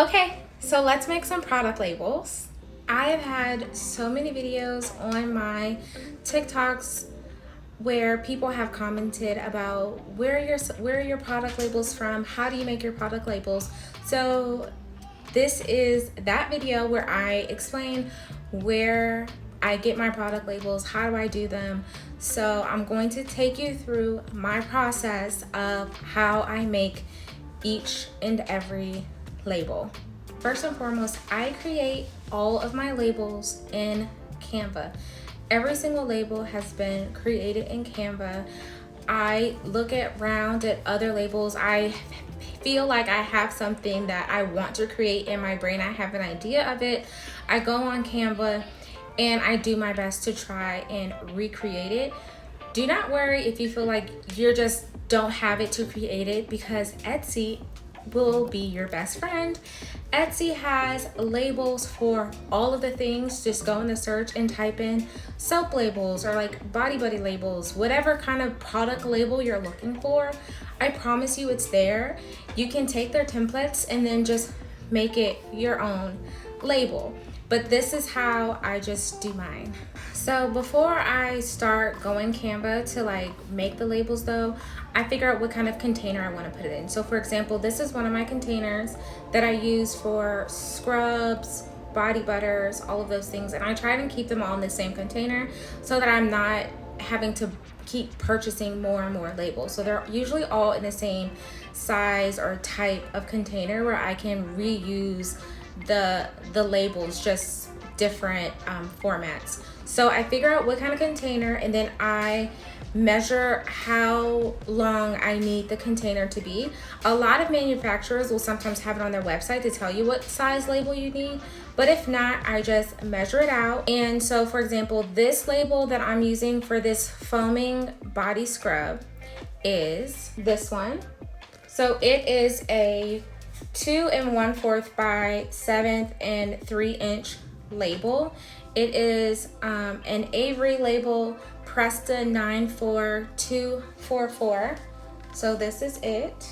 Okay, so let's make some product labels. I have had so many videos on my TikToks where people have commented about where are your product labels from? How do you make your product labels? So this is that video where I explain where I get my product labels, how do I do them. So I'm going to take you through my process of how I make each and every label. First and foremost, I create all of my labels in Canva. Every single label has been created in Canva. I look around at other labels. I feel like I have something that I want to create in my brain. I have an idea of it. I go on Canva and I do my best to try and recreate it. Do not worry if you feel like you just don't have it to create it, because Etsy will be your best friend. Etsy has labels for all of the things. Just go in the search and type in soap labels or like body buddy labels, whatever kind of product label you're looking for. I promise you it's there. You can take their templates and then just make it your own label. But this is how I just do mine. So before I start going Canva to like make the labels though, I figure out what kind of container I want to put it in. So for example, this is one of my containers that I use for scrubs, body butters, all of those things. And I try to keep them all in the same container so that I'm not having to keep purchasing more and more labels. So they're usually all in the same size or type of container where I can reuse the labels, just different formats. So I figure out what kind of container, and then I measure how long I need the container to be. A lot of manufacturers will sometimes have it on their website to tell you what size label you need, but if not, I just measure it out. And so for example, this label that I'm using for this foaming body scrub is this one. So it is a 2 1/4 by 7 3" label. It is an Avery label, Presta 94244. So this is it.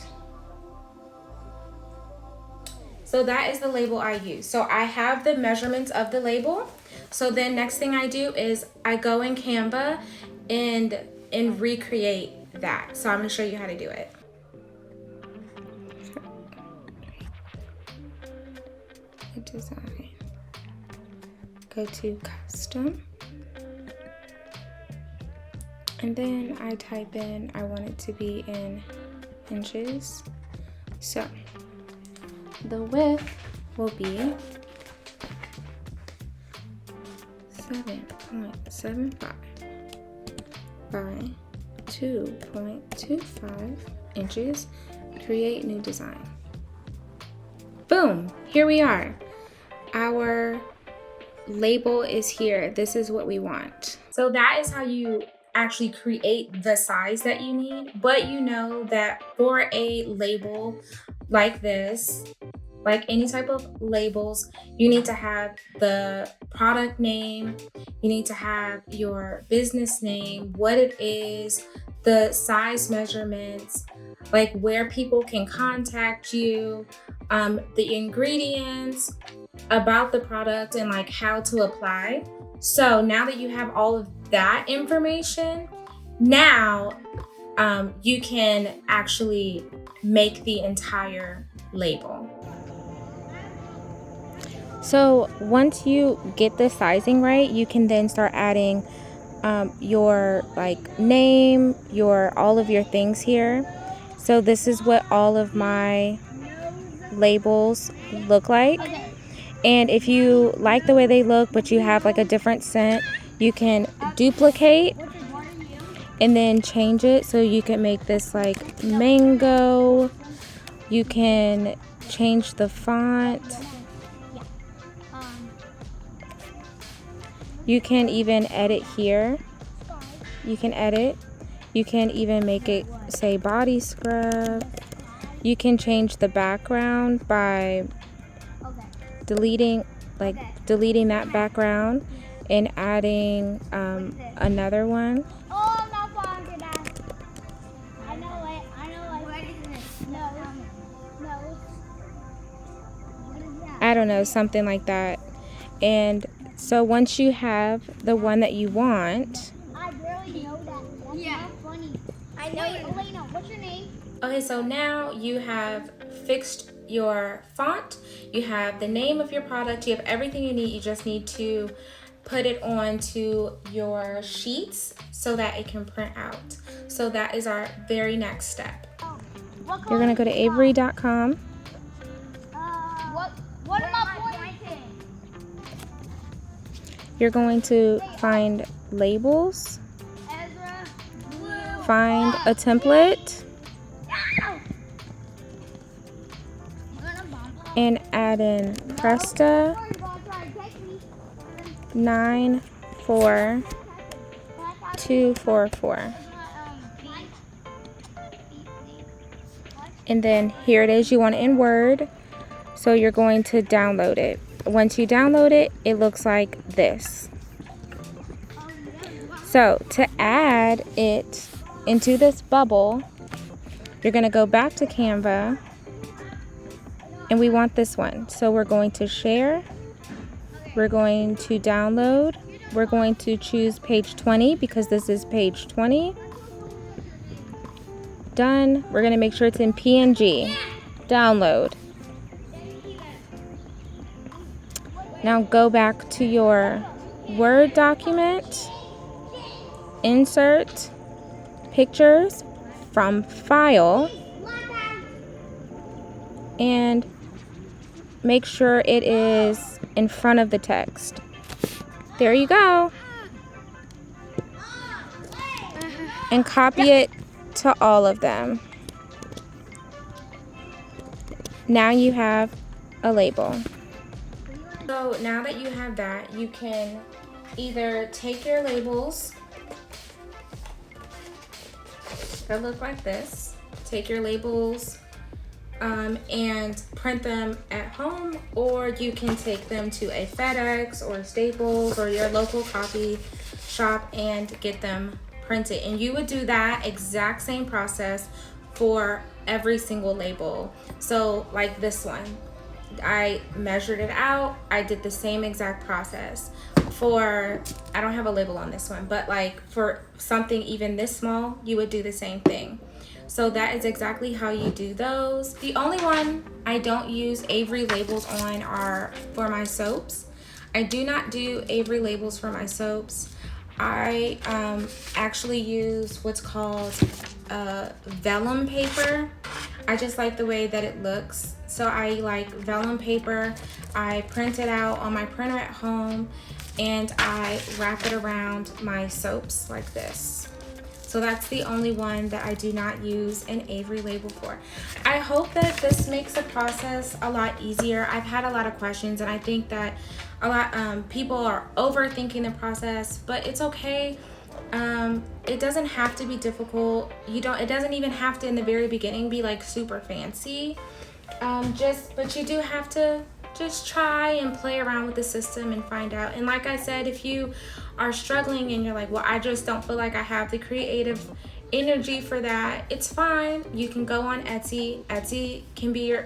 So that is the label I use. So I have the measurements of the label. So then next thing I do is I go in Canva and recreate that. So I'm gonna show you how to do it. Design. Go to custom. And then I type in, I want it to be in inches. So the width will be 7.75 by 2.25 inches. Create new design. Boom, here we are. Our label is here. This is what we want. So that is how you actually create the size that you need. But you know that for a label like this, like any type of labels, you need to have the product name, you need to have your business name, what it is, the size measurements, like where people can contact you, the ingredients, about the product, and like how to apply. So now that you have all of that information, now you can actually make the entire label. So once you get the sizing right, you can then start adding your like name, all of your things here. So this is what all of my labels look like. And if you like the way they look but you have like a different scent, you can duplicate and then change it. So you can make this like mango. You can change the font. You can even edit here. You can edit. You can even make it say body scrub. You can change the background by deleting that background and adding another one. I don't know, something like that. And so once you have the one that you want, I barely know that. That's not funny. I know. Wait, Elena, what's your name? okay, so now you have fixed your font, you have the name of your product, you have everything you need. You just need to put it onto your sheets so that it can print out. So that is our very next step. You're gonna go to avery.com. What am I pointing? You're going to find labels, Ezra, blue. find a template, and add in Presta 94244. And then here it is, you want it in Word, so you're going to download it. Once you download it, it looks like this. So to add it into this bubble, you're going to go back to Canva, and we want this one. So we're going to share, we're going to download, we're going to choose page 20 because this is page 20. Done. We're going to make sure it's in PNG. Download. Now go back to your Word document, insert pictures from file, and make sure it is in front of the text. There you go. And copy it to all of them. Now you have a label. So now that you have that, you can either take your labels that look like this, take your labels and print them at home, or you can take them to a FedEx or Staples or your local copy shop and get them printed. And you would do that exact same process for every single label. So like this one, I measured it out, I did the same exact process. For, I don't have a label on this one, but like for something even this small, you would do the same thing. So that is exactly how you do those. The only one I don't use Avery labels on are for my soaps. I do not do Avery labels for my soaps. I actually use what's called vellum paper. I just like the way that it looks. So I like vellum paper. I print it out on my printer at home and I wrap it around my soaps like this. So that's the only one that I do not use an Avery label for. I hope that this makes the process a lot easier. I've had a lot of questions and I think that a lot people are overthinking the process, but it's okay. It doesn't have to be difficult. It doesn't even have to in the very beginning be like super fancy. But you do have to just try and play around with the system and find out. And like I said, if you are struggling and you're like, well, I just don't feel like I have the creative energy for that, it's fine. You can go on Etsy. Etsy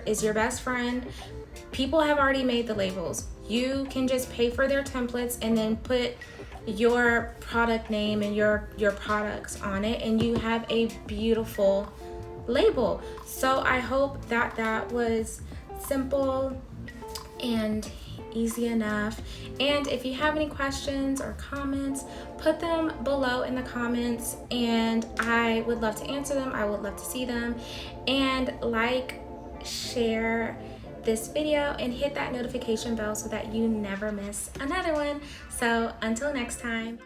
is your best friend. People have already made the labels. You can just pay for their templates and then put your product name and your products on it, and you have a beautiful label. So I hope that that was simple and easy enough. And if you have any questions or comments, put them below in the comments and I would love to answer them. I would love to see them. And like, share this video and hit that notification bell so that you never miss another one. So until next time.